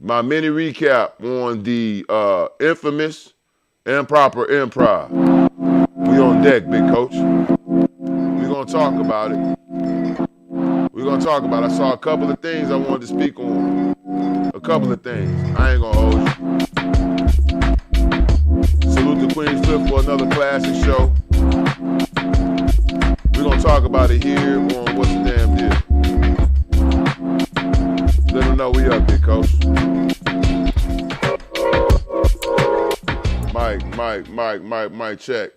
my mini recap on the infamous Improper Improv. We on deck, big coach. We're gonna talk about it. We're gonna talk about it. I saw a couple of things I wanted to speak on. A couple of things. I ain't gonna hold you. Salute to QUEENFLIP for another classic show. We're gonna talk about it here on What's the Damn Deal. Let them know we up, big coach. Mike, check.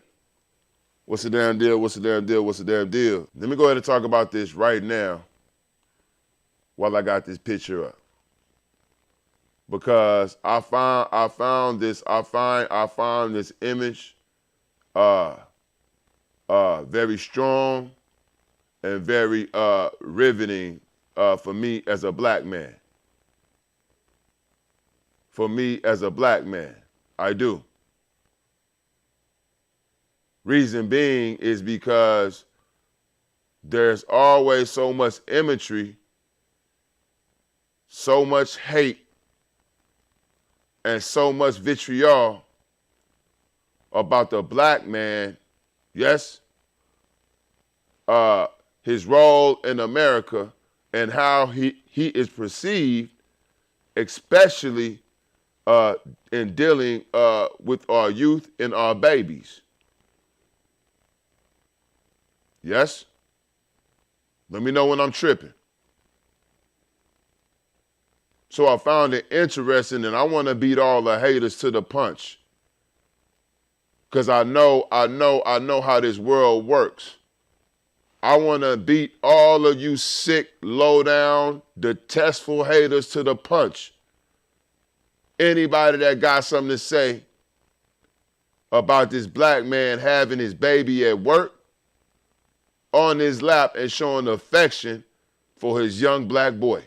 What's the damn deal? What's the damn deal? What's the damn deal? Let me go ahead and talk about this right now while I got this picture up. Because I found this image very strong and very riveting for me as a black man. For me as a black man, I do. Reason being is because there's always so much imagery, so much hate, and so much vitriol about the black man, yes, his role in America and how he is perceived, especially in dealing with our youth and our babies. Yes? Let me know when I'm tripping. So I found it interesting, and I want to beat all the haters to the punch. Because I know how this world works. I want to beat all of you sick, low-down, detestful haters to the punch. Anybody that got something to say about this black man having his baby at work, on his lap, and showing affection for his young black boy.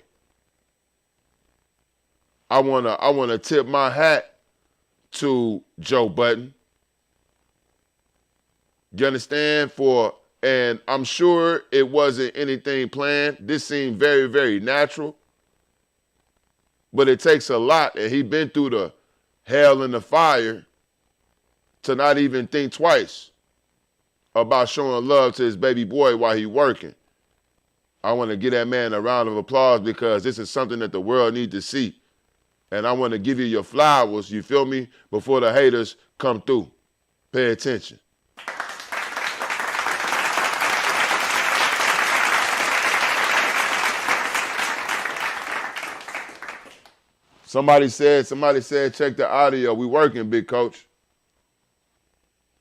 I wanna tip my hat to Joe Budden. You understand? And I'm sure it wasn't anything planned. This seemed very, very natural. But it takes a lot, and he's been through the hell and the fire to not even think twice about showing love to his baby boy while he's working. I want to give that man a round of applause because this is something that the world needs to see. And I want to give you your flowers, you feel me, before the haters come through. Pay attention. Somebody said, check the audio. We working, big coach.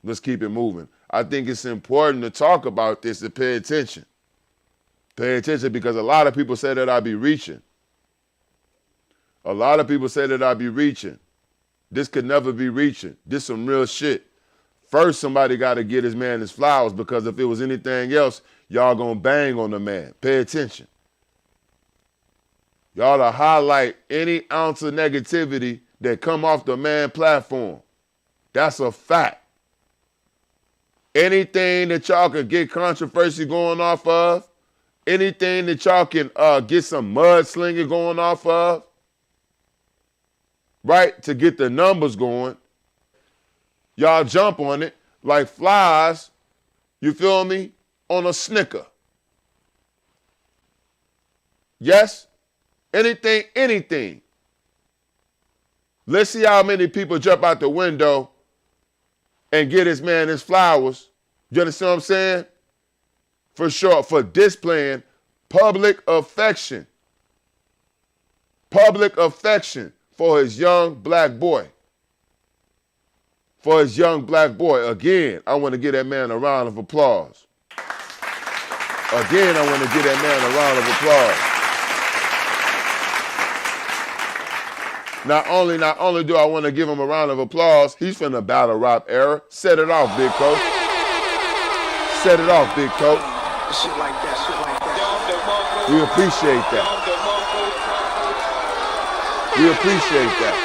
Let's keep it moving. I think it's important to talk about this and pay attention. Pay attention because a lot of people say that I be reaching. A lot of people say that I be reaching. This could never be reaching. This some real shit. First, somebody got to get his man his flowers because if it was anything else, y'all gonna bang on the man. Pay attention. Y'all to highlight any ounce of negativity that come off the man platform. That's a fact. Anything that y'all can get controversy going off of, anything that y'all can get some mudslinging going off of, right, to get the numbers going, y'all jump on it like flies, you feel me, on a Snicker. Yes? Anything. Let's see how many people jump out the window and get his man his flowers. You understand what I'm saying? For sure, for displaying public affection. Public affection for his young black boy. For his young black boy. Again, I want to give that man a round of applause. Again, I want to give that man a round of applause. Not only do I want to give him a round of applause, he's finna battle rap era. Set it off, big coach. Set it off, big coach. Shit like that. We appreciate that. We appreciate that.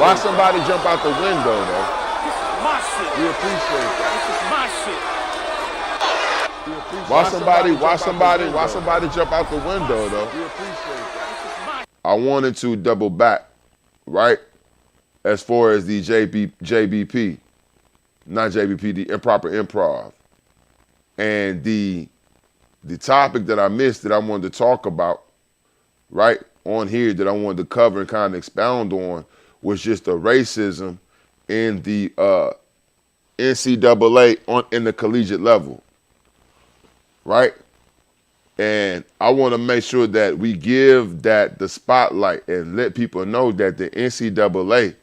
Why somebody jump out the window, though? This is my shit. We appreciate that. This is my shit. Why somebody jump out the window, though? We appreciate that. I wanted to double back, right? As far as the JBP, not JBP, the improper improv. And the topic that I missed that I wanted to talk about, right, on here that I wanted to cover and kind of expound on was just the racism in the NCAA in the collegiate level, right? And I want to make sure that we give that the spotlight and let people know that the NCAA,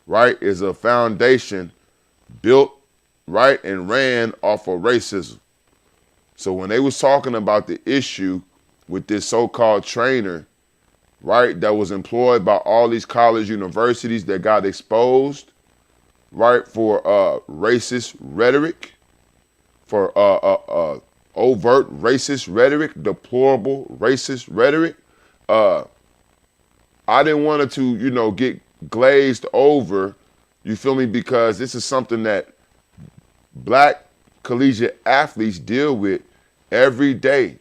right, is a foundation built, right, and ran off of racism. So when they was talking about the issue with this so-called trainer, right, that was employed by all these college universities that got exposed, right, for racist rhetoric, for overt racist rhetoric, deplorable racist rhetoric, I didn't want it to, get glazed over, you feel me, because this is something that black collegiate athletes deal with every day,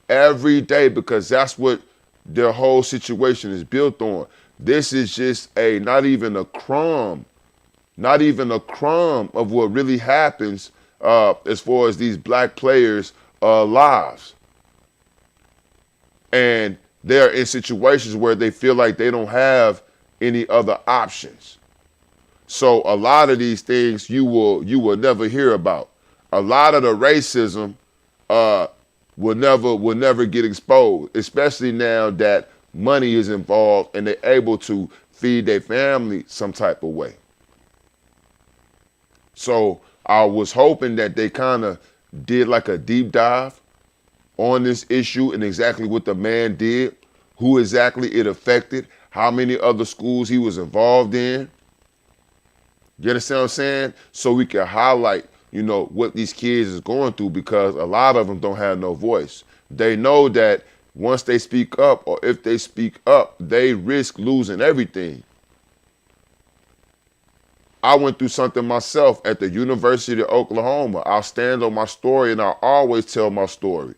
because that's what their whole situation is built on. This is just not even a crumb of what really happens as far as these black players' lives. And they're in situations where they feel like they don't have any other options. So a lot of these things you will never hear about. A lot of the racism will never get exposed, especially now that money is involved and they're able to feed their family some type of way. So I was hoping that they kind of did like a deep dive on this issue and exactly what the man did, who exactly it affected, how many other schools he was involved in. You understand what I'm saying? So we can highlight, what these kids is going through, because a lot of them don't have no voice. They know that once they speak up, or if they speak up, they risk losing everything. I went through something myself at the University of Oklahoma. I'll stand on my story and I'll always tell my story.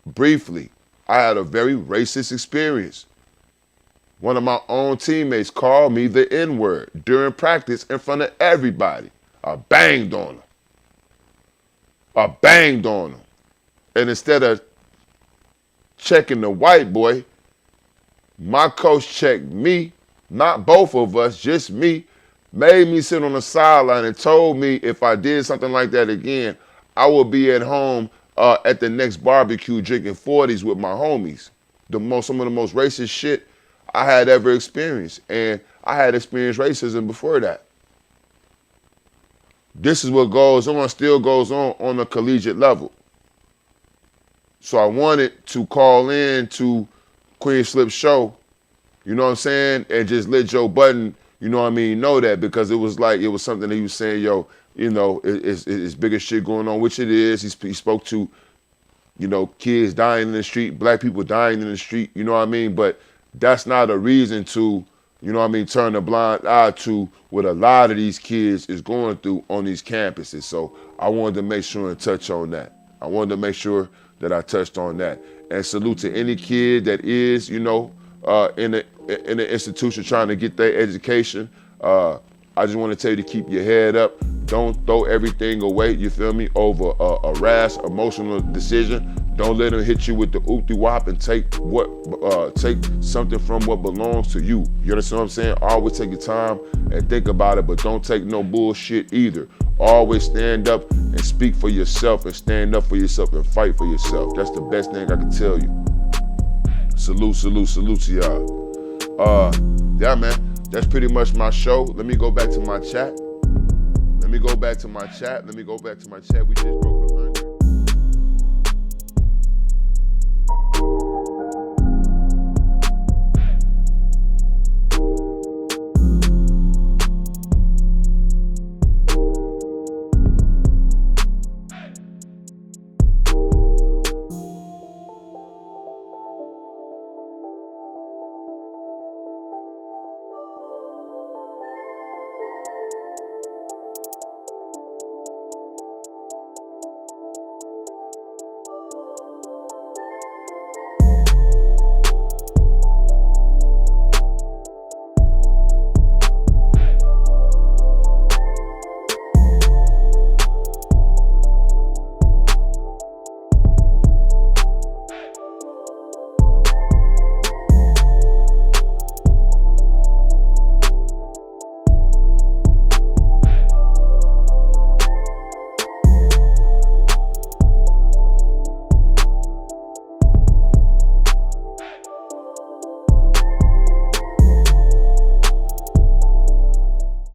Briefly, I had a very racist experience. One of my own teammates called me the N-word during practice in front of everybody. I banged on him. And instead of checking the white boy, my coach checked me, not both of us, just me, made me sit on the sideline and told me if I did something like that again, I would be at home at the next barbecue drinking 40s with my homies. Some of the most racist shit I had ever experienced. And I had experienced racism before that. This is what still goes on a collegiate level. So I wanted to call in to QUEENFLIP's show, you know what I'm saying, and just let Joe Budden, know that, because it was something that he was saying, it's bigger shit going on, which it is. He spoke to, kids dying in the street, black people dying in the street, but that's not a reason to, turn a blind eye to what a lot of these kids is going through on these campuses. So I wanted to make sure and touch on that. I wanted to make sure that I touched on that. And salute to any kid that is, in an institution trying to get their education. I just want to tell you to keep your head up. Don't throw everything away, you feel me, over a rash, emotional decision. Don't let them hit you with the oop-de-wop and take something from what belongs to you. You understand what I'm saying? Always take your time and think about it, but don't take no bullshit either. Always stand up and speak for yourself, and stand up for yourself and fight for yourself. That's the best thing I can tell you. Salute to y'all. Yeah, man, that's pretty much my show. Let me go back to my chat. We just broke 100.